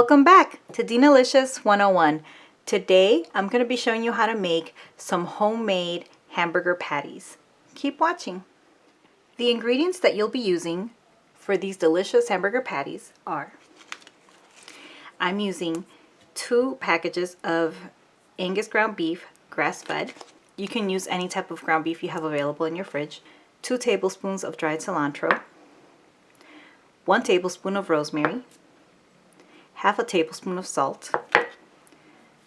Welcome back to DinaLicious 101. Today I'm going to be showing you how to make some homemade hamburger patties. Keep watching. The ingredients that you'll be using for these delicious hamburger patties are: I'm using 2 packages of Angus ground beef, grass-fed. You can use any type of ground beef you have available in your fridge. 2 tablespoons of dried cilantro, 1 tablespoon of rosemary, half a tablespoon of salt,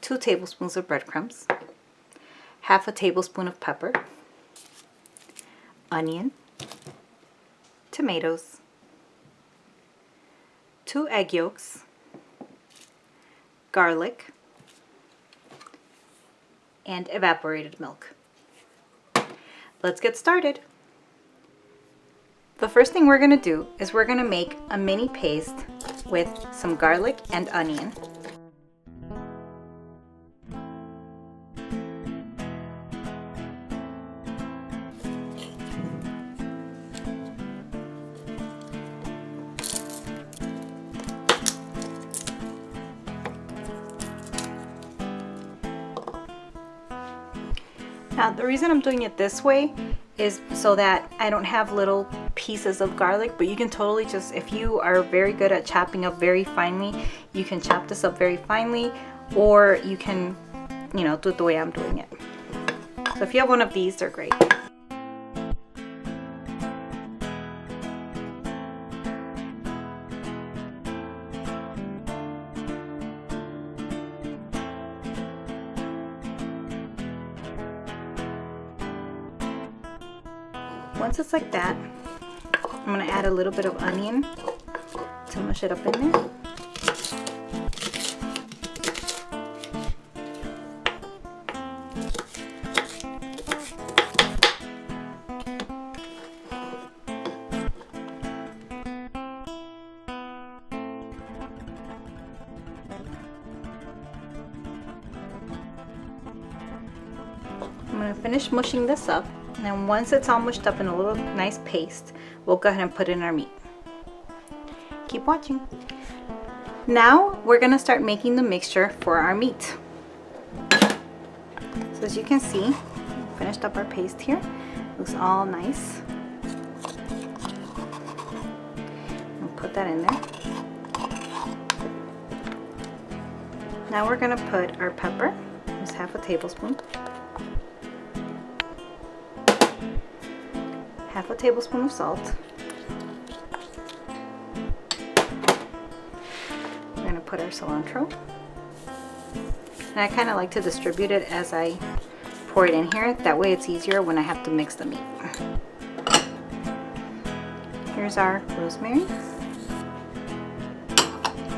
2 tablespoons of breadcrumbs, half a tablespoon of pepper, onion, tomatoes, 2 egg yolks, garlic, and evaporated milk. Let's get started. The first thing we're going to do is we're going to make a mini paste with some garlic and onion. Now, the reason I'm doing it this way is so that I don't have little pieces of garlic, but you can totally just, if you are very good at chopping up very finely, you can chop this up very finely, or you can, do it the way I'm doing it. So if you have one of these, they're great. Once it's like that, I'm going to add a little bit of onion to mush it up in there. I'm going to finish mushing this up. And then once it's all mushed up in a little nice paste, we'll go ahead and put in our meat. Keep watching. Now we're going to start making the mixture for our meat. So as you can see, we finished up our paste here. Looks all nice. We'll put that in there. Now we're going to put our pepper, just half a tablespoon. Half a tablespoon of salt. We're going to put our cilantro. And I kind of like to distribute it as I pour it in here. That way it's easier when I have to mix the meat. Here's our rosemary.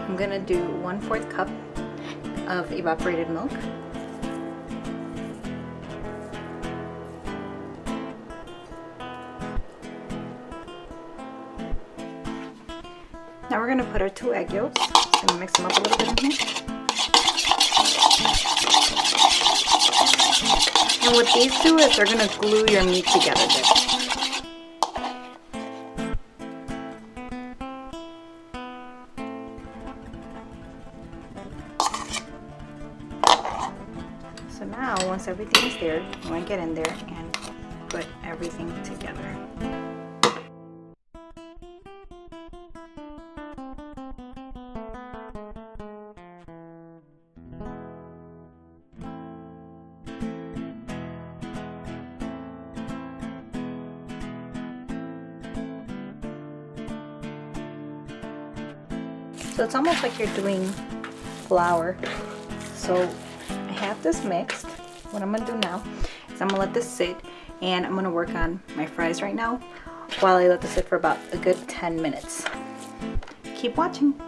I'm going to do 1/4 cup of evaporated milk. Now we're going to put our 2 egg yolks and mix them up a little bit in here. And what these do is they're going to glue your meat together good. So now once everything is there, I'm going to get in there and put everything together. So it's almost like you're doing flour. So I have this mixed. What I'm going to do now is I'm going to let this sit, and I'm going to work on my fries right now while I let this sit for about a good 10 minutes. Keep watching.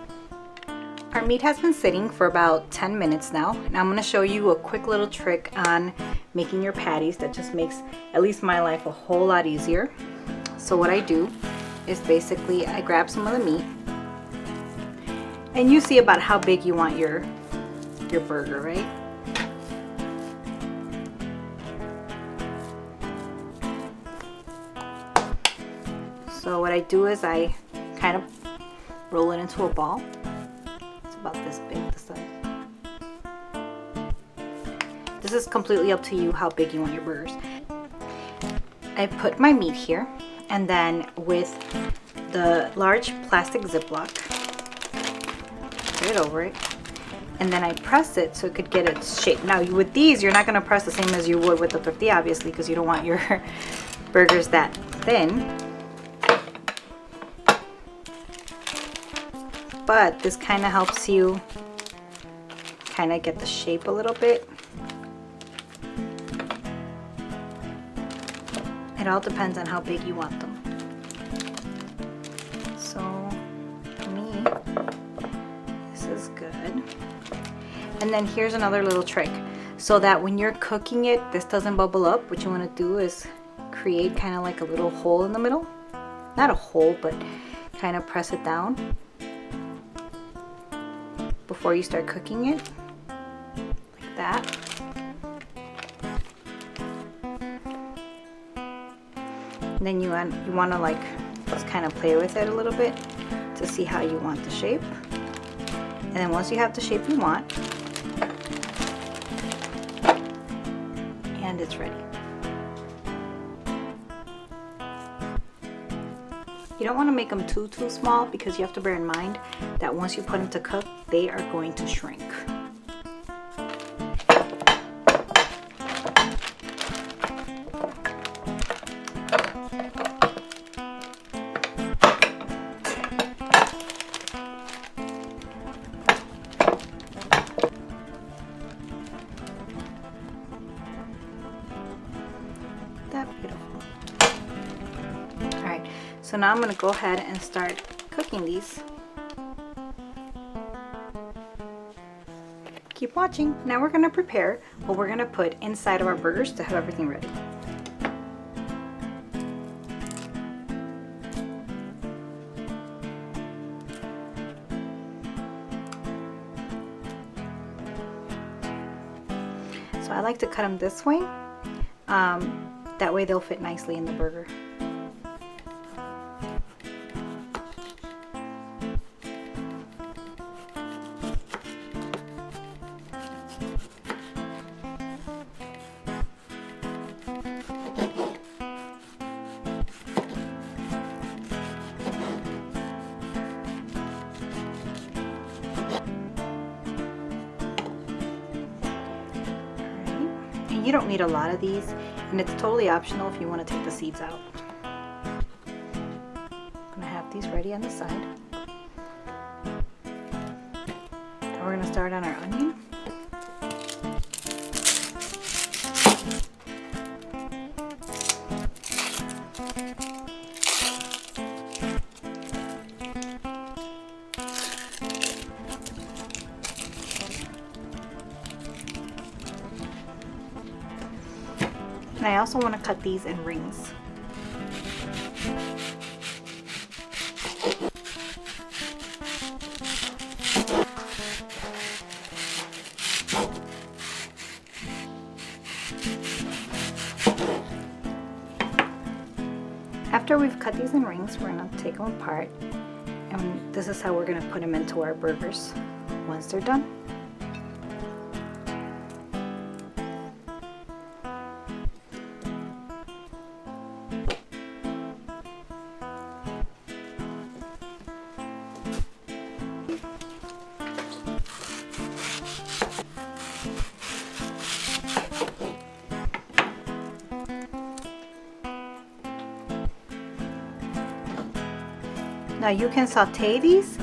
Our meat has been sitting for about 10 minutes now, and I'm going to show you a quick little trick on making your patties that just makes at least my life a whole lot easier. So what I do is basically I grab some of the meat, and you see about how big you want your burger, right? So what I do is I kind of roll it into a ball. It's about this big, the size. This is completely up to you how big you want your burgers. I put my meat here, and then with the large plastic Ziploc, put it over it, and then I press it so it could get its shape. Now with these, you're not going to press the same as you would with the tortilla, obviously, because you don't want your burgers that thin. But this kind of helps you kind of get the shape a little bit. It all depends on how big you want them. So for me, this is good. And then here's another little trick. So that when you're cooking it, this doesn't bubble up. What you want to do is create kind of like a little hole in the middle. Not a hole, but kind of press it down before you start cooking it. Like that. And then you want to like just kind of play with it a little bit to see how you want the shape. And then once you have the shape you want, and it's ready. You don't want to make them too small, because you have to bear in mind that once you put them to cook, they are going to shrink. That beautiful. All right, so now I'm going to go ahead and start cooking these. Keep watching. Now we're going to prepare what we're going to put inside of our burgers to have everything ready. So I like to cut them this way. That way they'll fit nicely in the burger. You don't need a lot of these, and it's totally optional if you want to take the seeds out. I'm gonna have these ready on the side. Now we're gonna start on our onion. And I also want to cut these in rings. After we've cut these in rings, we're going to take them apart, and this is how we're going to put them into our burgers once they're done. Now you can saute these,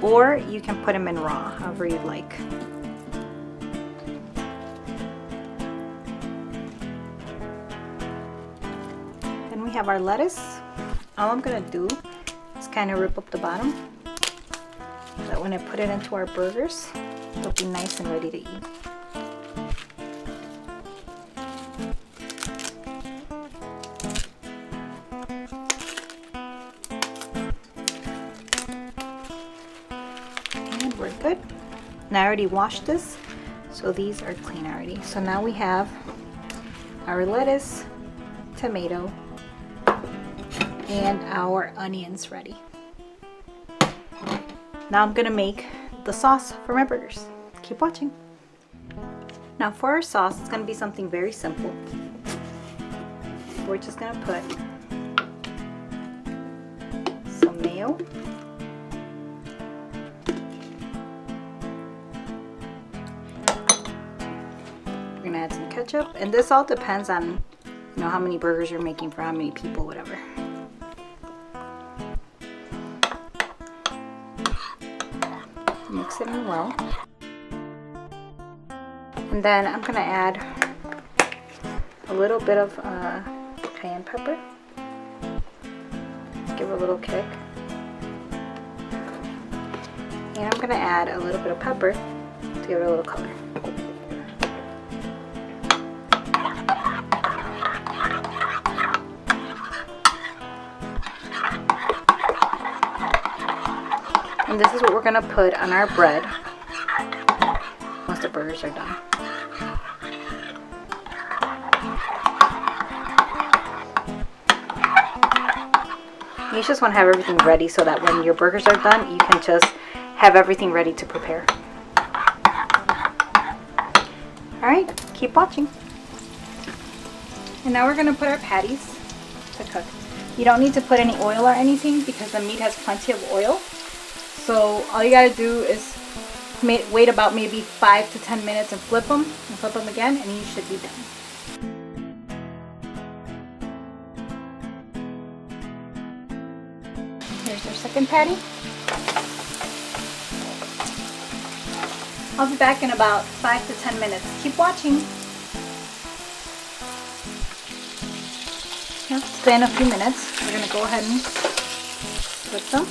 or you can put them in raw, however you'd like. Then we have our lettuce. All I'm gonna do is kind of rip up the bottom, so that when I put it into our burgers, it'll be nice and ready to eat. We're good. And I already washed this, so these are clean already. So now we have our lettuce, tomato, and our onions ready. Now I'm gonna make the sauce for my burgers. Keep watching. Now for our sauce, it's going to be something very simple. We're just going to put some mayo. We're going to add some ketchup, and this all depends on, you know, how many burgers you're making for how many people, whatever. Mix it in well. And then I'm going to add a little bit of cayenne pepper. Give it a little kick. And I'm going to add a little bit of pepper to give it a little color. And this is what we're going to put on our bread once the burgers are done. You just want to have everything ready so that when your burgers are done, you can just have everything ready to prepare. Alright, keep watching. And now we're going to put our patties to cook. You don't need to put any oil or anything because the meat has plenty of oil. So all you got to do is wait about maybe 5 to 10 minutes and flip them again, and you should be done. Here's our second patty. I'll be back in about 5 to 10 minutes. Keep watching. It's been a few minutes. We're going to go ahead and flip them.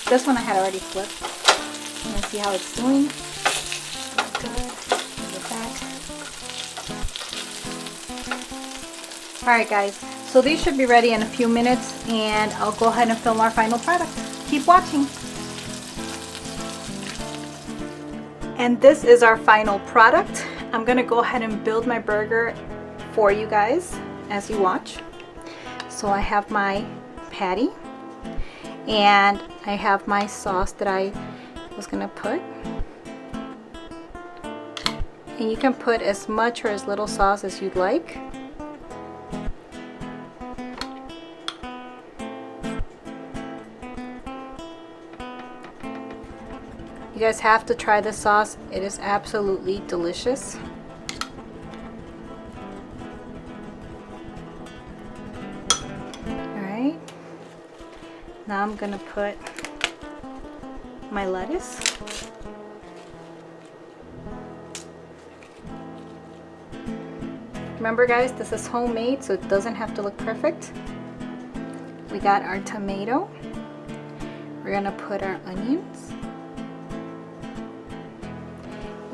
This one I had already flipped. I'm going to see how it's doing. Good. Give it back. Alright guys, so these should be ready in a few minutes, and I'll go ahead and film our final product. Keep watching. And this is our final product. I'm going to go ahead and build my burger for you guys as you watch. So I have my patty, and I have my sauce that I was going to put. And you can put as much or as little sauce as you'd like. You guys have to try this sauce. It is absolutely delicious. Alright. Now I'm gonna put my lettuce. Remember guys, this is homemade, so it doesn't have to look perfect. We got our tomato. We're gonna put our onions.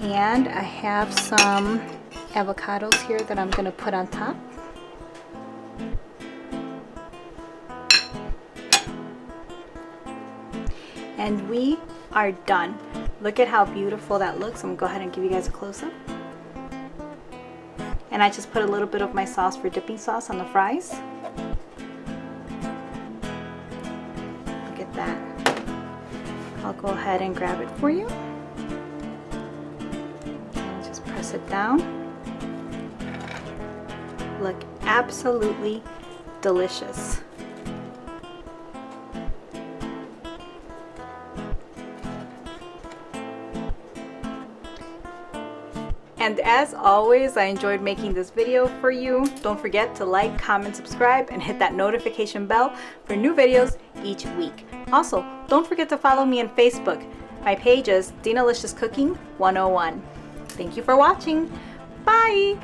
And I have some avocados here that I'm gonna put on top. And we are done. Look at how beautiful that looks. I'm gonna go ahead and give you guys a close-up. And I just put a little bit of my sauce for dipping sauce on the fries. Look at that. I'll go ahead and grab it for you. And just press it down. Look absolutely delicious. And as always, I enjoyed making this video for you. Don't forget to like, comment, subscribe, and hit that notification bell for new videos each week. Also, don't forget to follow me on Facebook. My page is DinaLicious Cooking 101. Thank you for watching. Bye!